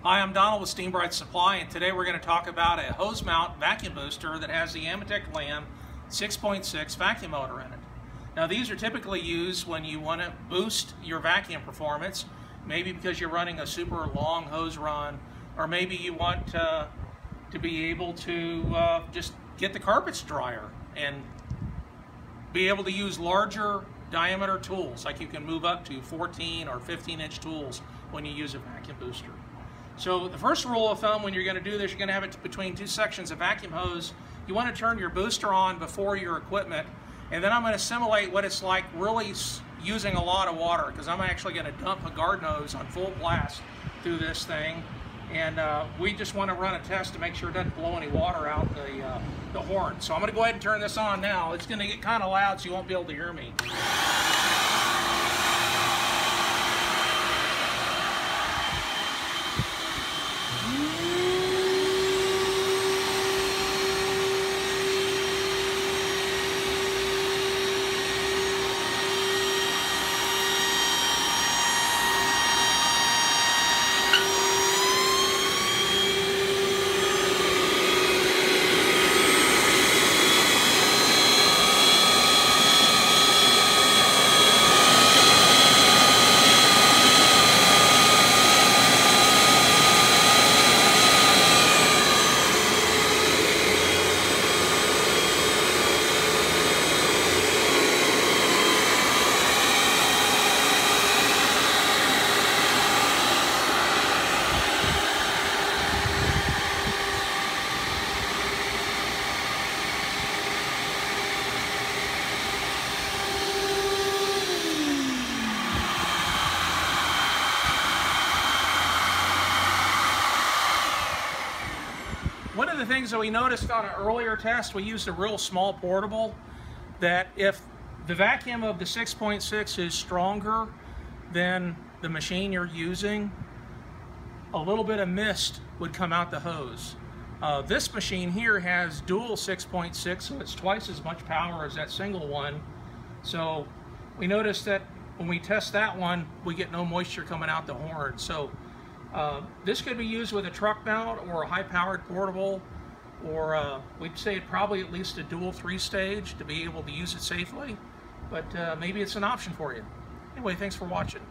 Hi, I'm Donald with Steam Bright Supply, and today we're going to talk about a hose mount vacuum booster that has the Amatec Lam 6.6 vacuum motor in it. Now these are typically used when you want to boost your vacuum performance, maybe because you're running a super long hose run, or maybe you want to be able to just get the carpets drier and be able to use larger diameter tools, like you can move up to 14 or 15-inch tools when you use a vacuum booster. So the first rule of thumb when you're going to do this, you're going to have it between two sections of vacuum hose. You want to turn your booster on before your equipment, and then I'm going to simulate what it's like really using a lot of water, because I'm actually going to dump a garden hose on full blast through this thing, and we just want to run a test to make sure it doesn't blow any water out the horn. So I'm going to go ahead and turn this on now. It's going to get kind of loud, so you won't be able to hear me. One of the things that we noticed on an earlier test, we used a real small portable, that if the vacuum of the 6.6 is stronger than the machine you're using, a little bit of mist would come out the hose. This machine here has dual 6.6, so it's twice as much power as that single one. So we noticed that when we test that one, we get no moisture coming out the horn. So this could be used with a truck mount or a high-powered portable, or we'd say probably at least a dual 3-stage to be able to use it safely, but maybe it's an option for you. Anyway, thanks for watching.